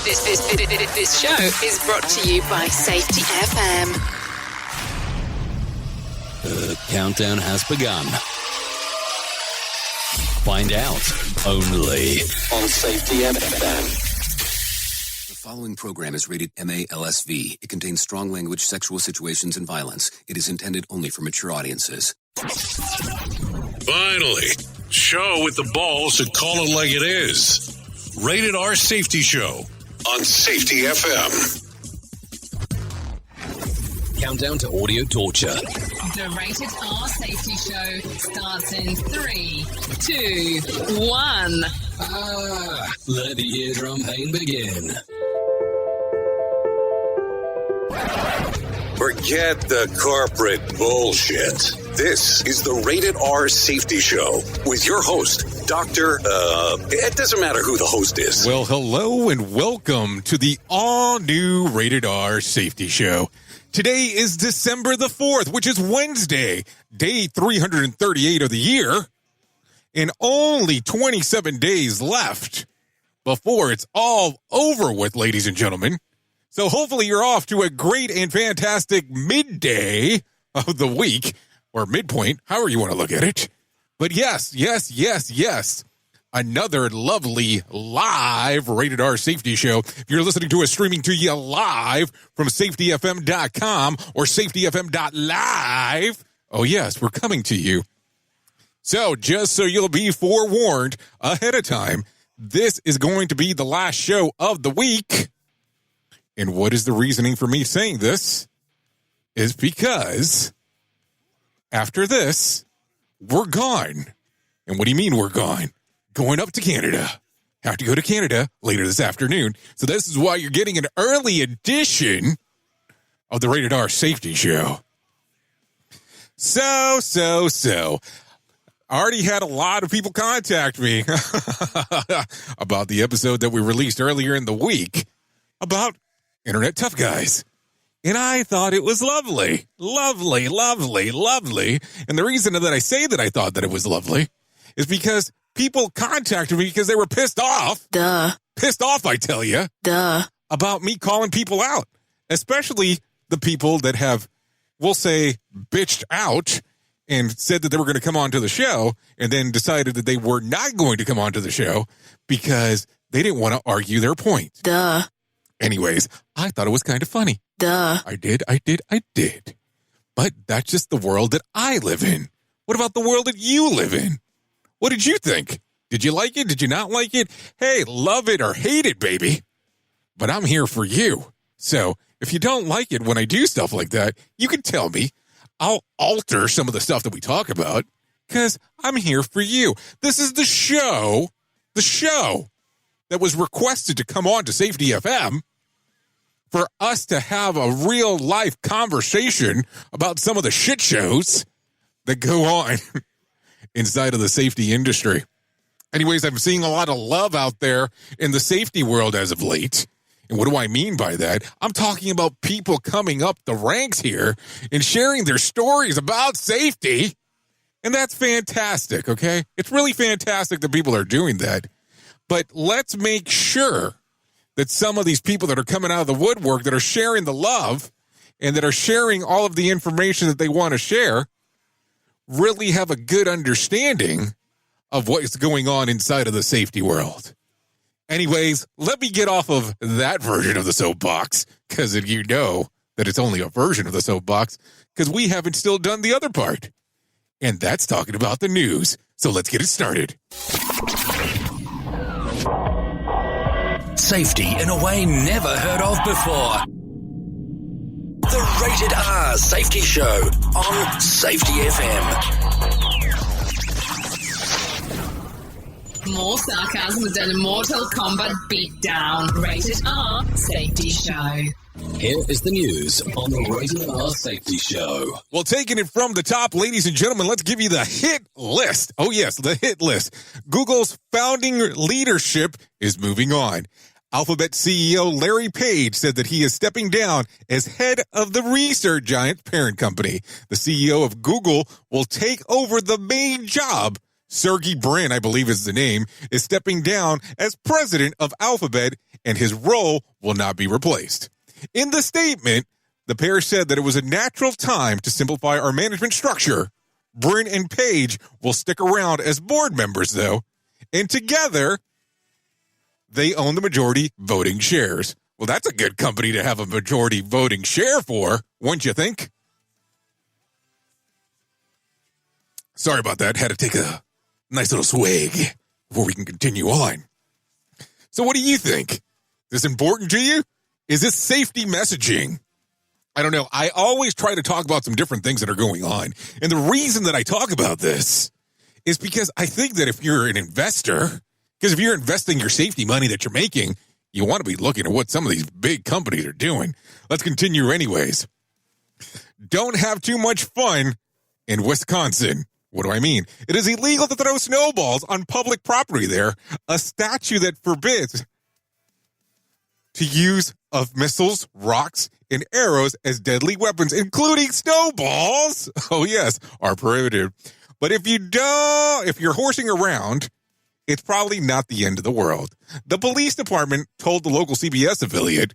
This show is brought to you by Safety FM. The countdown has begun. Find out only on Safety FM. The following program is rated MALSV. It contains strong language, sexual situations, and violence. It is intended only for mature audiences. Finally, show with the balls to call it like it is. Rated R Safety Show on Safety FM. Countdown to audio torture. The Rated R Safety Show starts in 3, 2, 1. Let the eardrum pain begin. Forget the corporate bullshit. This is the Rated R Safety Show with your host, it doesn't matter who the host is. Well, hello and welcome to the all-new Rated R Safety Show. Today is December the 4th, which is Wednesday, day 338 of the year, and only 27 days left before it's all over with, ladies and gentlemen. So hopefully you're off to a great and fantastic midday of the week, or midpoint, however you want to look at it. But yes, another lovely live Rated R Safety Show. If you're listening to us streaming to you live from safetyfm.com or safetyfm.live, oh yes, we're coming to you. So just so you'll be forewarned ahead of time, this is going to be the last show of the week. And what is the reasoning for me saying this? Is because after this, we're gone. And what do you mean we're gone? Going up to Canada. Have to go to Canada later this afternoon. So this is why you're getting an early edition of the Rated R Safety Show. So. I already had a lot of people contact me about the episode that we released earlier in the week about Internet Tough Guys. And I thought it was lovely. Lovely. And the reason that I say that I thought that it was lovely is because people contacted me because they were pissed off. Pissed off, I tell you. About me calling people out. Especially the people that have, we'll say, bitched out and said that they were going to come onto the show and then decided that they were not going to come onto the show because they didn't want to argue their point. Anyways, I thought it was kind of funny. I did. But that's just the world that I live in. What about the world that you live in? What did you think? Did you like it? Did you not like it? Hey, love it or hate it, baby. But I'm here for you. So if you don't like it when I do stuff like that, you can tell me. I'll alter some of the stuff that we talk about because I'm here for you. This is the show that was requested to come on to Safety FM for us to have a real life conversation about some of the shit shows that go on inside of the safety industry. Anyways, I'm seeing a lot of love out there in the safety world as of late. And what do I mean by that? I'm talking about people coming up the ranks here and sharing their stories about safety. And that's fantastic, okay? It's really fantastic that people are doing that. But let's make sure that some of these people that are coming out of the woodwork, that are sharing the love and that are sharing all of the information that they want to share, really have a good understanding of what's going on inside of the safety world. Anyways, let me get off of that version of the soapbox, because you know that it's only a version of the soapbox, because we haven't still done the other part. And that's talking about the news. So let's get it started. Safety in a way never heard of before. The Rated R Safety Show on Safety FM. More sarcasm than a Mortal Kombat beatdown. Rated R Safety Show. Here is the news on the Rated R Safety Show. Well, taking it from the top, ladies and gentlemen, let's give you the hit list. Oh, yes, the hit list. Google's founding leadership is moving on. Alphabet CEO Larry Page said that he is stepping down as head of the research giant parent company. The CEO of Google will take over the main job Sergey Brin, I believe is the name, is stepping down as president of Alphabet, and his role will not be replaced. In the statement, the pair said that it was a natural time to simplify our management structure. Brin and Page will stick around as board members, though, and together, they own the majority voting shares. Well, that's a good company to have a majority voting share for, wouldn't you think? Sorry about that. Had to take a nice little swig before we can continue on. So what do you think? Is this important to you? Is this safety messaging? I don't know. I always try to talk about some different things that are going on. And the reason that I talk about this is because I think that if you're an investor, because if you're investing your safety money that you're making, you want to be looking at what some of these big companies are doing. Let's continue anyways. Don't have too much fun in Wisconsin. What do I mean? It is illegal to throw snowballs on public property there, a statute that forbids to use of missiles, rocks, and arrows as deadly weapons, including snowballs. Oh, yes, are prohibited. But if you're horsing around, it's probably not the end of the world. The police department told the local CBS affiliate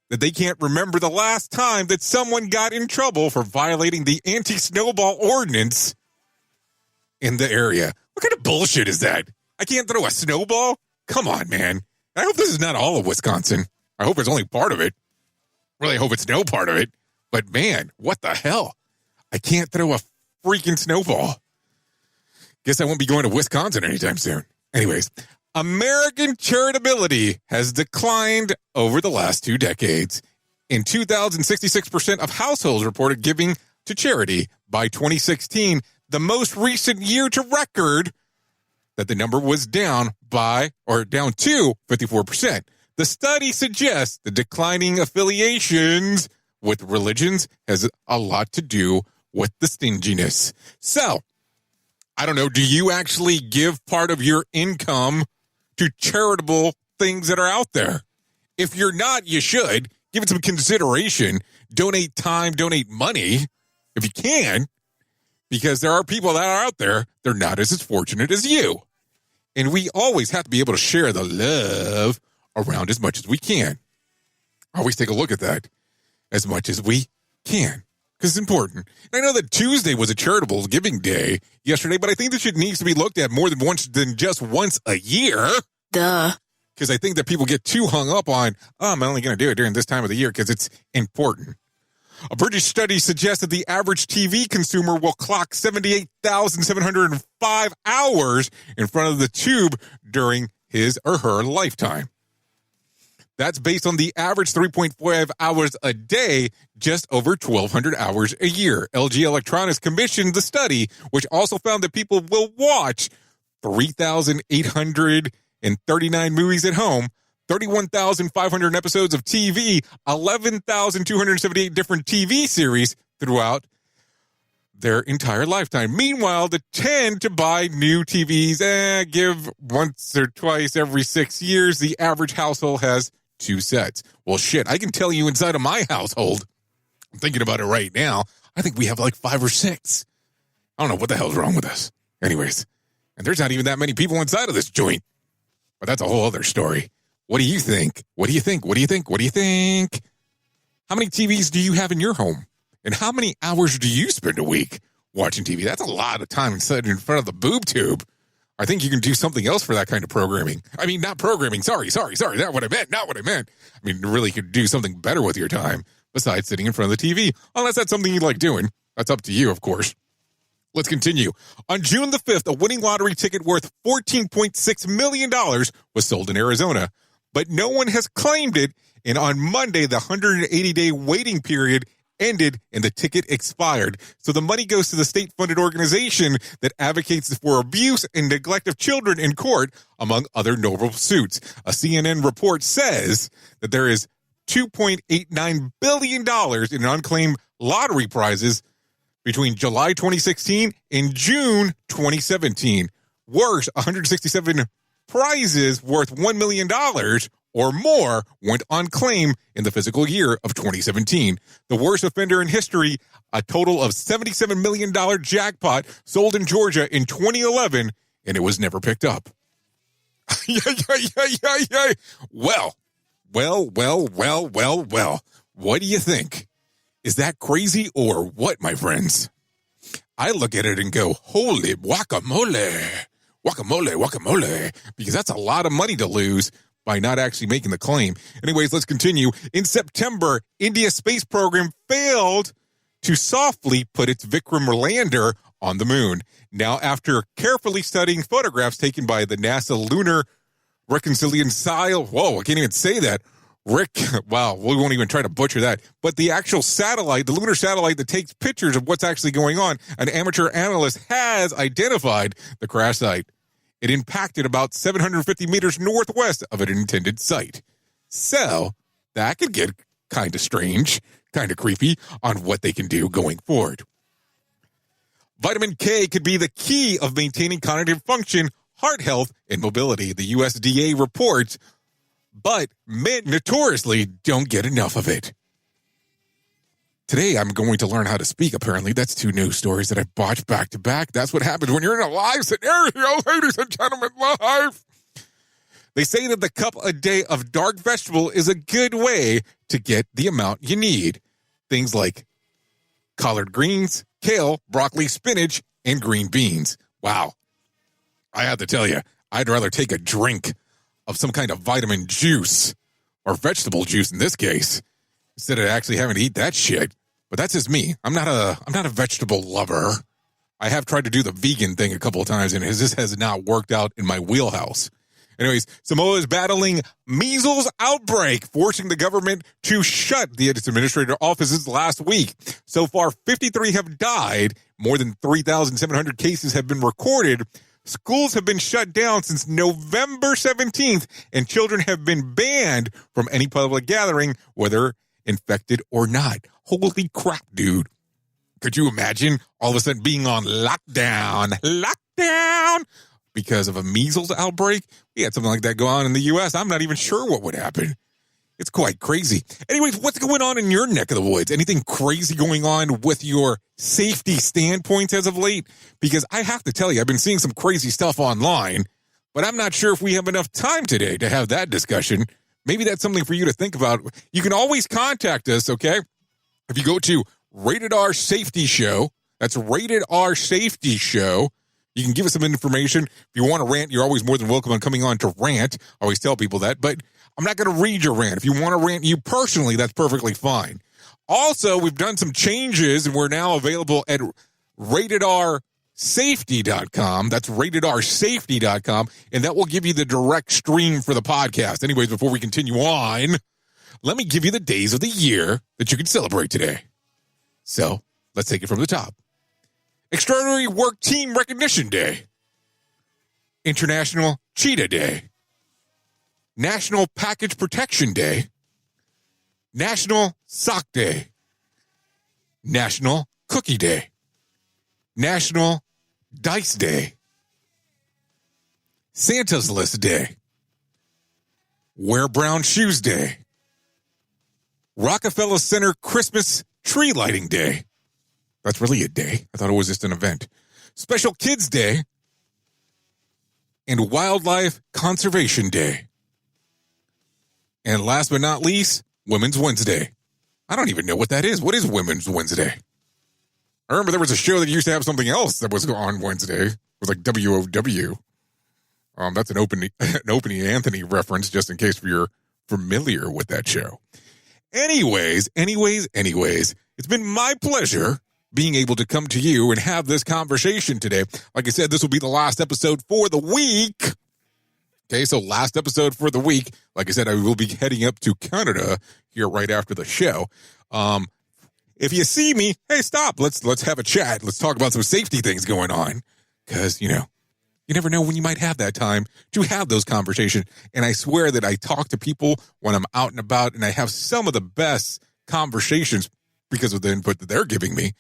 that they can't remember the last time that someone got in trouble for violating the anti-snowball ordinance in the area. What kind of bullshit is that? I can't throw a snowball? Come on, man. I hope this is not all of Wisconsin. I hope it's only part of it. Really hope it's no part of it. But man, what the hell? I can't throw a freaking snowball. Guess I won't be going to Wisconsin anytime soon. Anyways, American charitability has declined over the last 2 decades. In 2000, 66% of households reported giving to charity. By 2016, the most recent year to record, that the number was down to 54%. The study suggests the declining affiliations with religions has a lot to do with the stinginess. So, I don't know, do you actually give part of your income to charitable things that are out there? If you're not, you should. Give it some consideration. Donate time, donate money, if you can, because there are people that are out there, they're not as fortunate as you. And we always have to be able to share the love around as much as we can. Always take a look at that as much as we can, because it's important. And I know that Tuesday was a charitable giving day yesterday, but I think this shit needs to be looked at more than just once a year. Duh. Because I think that people get too hung up on, I'm only going to do it during this time of the year because it's important. A British study suggests that the average TV consumer will clock 78,705 hours in front of the tube during his or her lifetime. That's based on the average 3.5 hours a day, just over 1,200 hours a year. LG Electronics commissioned the study, which also found that people will watch 3,839 movies at home, 31,500 episodes of TV, 11,278 different TV series throughout their entire lifetime. Meanwhile, they tend to buy new TVs, give once or twice every 6 years. The average household has 2 sets. Well, shit, I can tell you inside of my household, I'm thinking about it right now, I think we have like 5 or 6. I don't know what the hell's wrong with us. Anyways, and there's not even that many people inside of this joint. But that's a whole other story. What do you think? What do you think? What do you think? What do you think? How many TVs do you have in your home? And how many hours do you spend a week watching TV? That's a lot of time sitting in front of the boob tube. I think you can do something else for that kind of programming. I mean, not programming. Sorry. Not what I meant. Not what I meant. I mean, you really could do something better with your time besides sitting in front of the TV. Unless that's something you like doing. That's up to you, of course. Let's continue. On June the 5th, a winning lottery ticket worth $14.6 million was sold in Arizona. But no one has claimed it. And on Monday, the 180-day waiting period ended and the ticket expired. So the money goes to the state-funded organization that advocates for abuse and neglect of children in court, among other notable suits. A CNN report says that there is $2.89 billion in unclaimed lottery prizes between July 2016 and June 2017. Worse, 167 prizes worth $1 million or more went on claim in the fiscal year of 2017. The worst offender in history, a total of $77 million jackpot sold in Georgia in 2011, and it was never picked up. Well. What do you think? Is that crazy or what, my friends? I look at it and go, holy guacamole, because that's a lot of money to lose by not actually making the claim. Anyways, let's continue. In September, India's space program failed to softly put its Vikram lander on the moon. Now, after carefully studying photographs taken by the NASA Lunar Reconciliation, whoa, I can't even say that. Wow, we won't even try to butcher that. But the actual satellite, the lunar satellite that takes pictures of what's actually going on, an amateur analyst has identified the crash site. It impacted about 750 meters northwest of an intended site. So that could get kind of strange, kind of creepy on what they can do going forward. Vitamin K could be the key of maintaining cognitive function, heart health, and mobility, the USDA reports, but men notoriously don't get enough of it. Today, I'm going to learn how to speak, apparently. That's 2 news stories that I botched back to back. That's what happens when you're in a live scenario, ladies and gentlemen, live. They say that the cup a day of dark vegetable is a good way to get the amount you need. Things like collard greens, kale, broccoli, spinach, and green beans. Wow. I have to tell you, I'd rather take a drink of some kind of vitamin juice, or vegetable juice in this case, instead of actually having to eat that shit. But that's just me. I'm not a vegetable lover. I have tried to do the vegan thing a couple of times, and it just has not worked out in my wheelhouse. Anyways, Samoa is battling measles outbreak, forcing the government to shut its administrative offices last week. So far, 53 have died. More than 3,700 cases have been recorded. Schools have been shut down since November 17th, and children have been banned from any public gathering, whether infected or not. Holy crap, dude. Could you imagine all of a sudden being on lockdown because of a measles outbreak? We had something like that go on in the U.S. I'm not even sure what would happen. It's quite crazy. Anyways, what's going on in your neck of the woods? Anything crazy going on with your safety standpoints as of late? Because I have to tell you, I've been seeing some crazy stuff online, but I'm not sure if we have enough time today to have that discussion. Maybe that's something for you to think about. You can always contact us, okay? If you go to Rated R Safety Show, that's Rated R Safety Show. You can give us some information. If you want to rant, you're always more than welcome on coming on to rant. I always tell people that, but I'm not going to read your rant. If you want to rant you personally, that's perfectly fine. Also, we've done some changes, and we're now available at ratedarsafety.com. That's ratedarsafety.com, and that will give you the direct stream for the podcast. Anyways, before we continue on, let me give you the days of the year that you can celebrate today. So, let's take it from the top. Extraordinary Work Team Recognition Day. International Cheetah Day. National Package Protection Day. National Sock Day. National Cookie Day. National Dice Day. Santa's List Day. Wear Brown Shoes Day. Rockefeller Center Christmas Tree Lighting Day. That's really a day. I thought it was just an event. Special Kids Day. And Wildlife Conservation Day. And last but not least, Women's Wednesday. I don't even know what that is. What is Women's Wednesday? I remember there was a show that used to have something else that was on Wednesday. It was like WOW. That's an Opie Anthony reference, just in case you're familiar with that show. Anyways, it's been my pleasure being able to come to you and have this conversation today. Like I said, this will be the last episode for the week. Okay, so last episode for the week. Like I said, I will be heading up to Canada here right after the show. If you see me, hey, stop. Let's have a chat. Let's talk about some safety things going on. Because, you never know when you might have that time to have those conversations. And I swear that I talk to people when I'm out and about, and I have some of the best conversations because of the input that they're giving me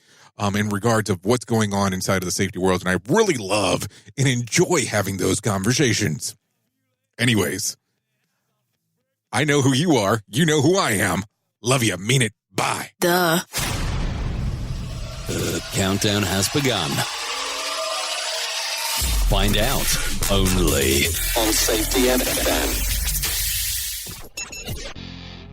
in regards of what's going on inside of the safety world. And I really love and enjoy having those conversations. Anyways, I know who you are. You know who I am. Love you. Mean it. Bye. Duh. The countdown has begun. Find out only on Safety FM.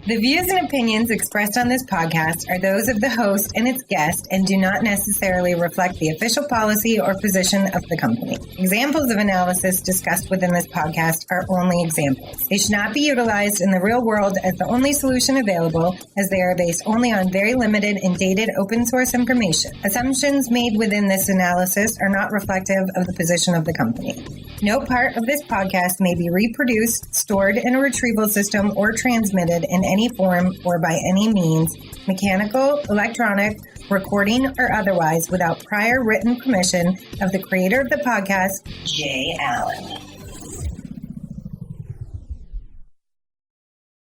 The views and opinions expressed on this podcast are those of the host and its guest and do not necessarily reflect the official policy or position of the company. Examples of analysis discussed within this podcast are only examples. They should not be utilized in the real world as the only solution available, as they are based only on very limited and dated open source information. Assumptions made within this analysis are not reflective of the position of the company. No part of this podcast may be reproduced, stored in a retrieval system, or transmitted in any form or by any means, mechanical, electronic, recording, or otherwise, without prior written permission of the creator of the podcast, Jay Allen.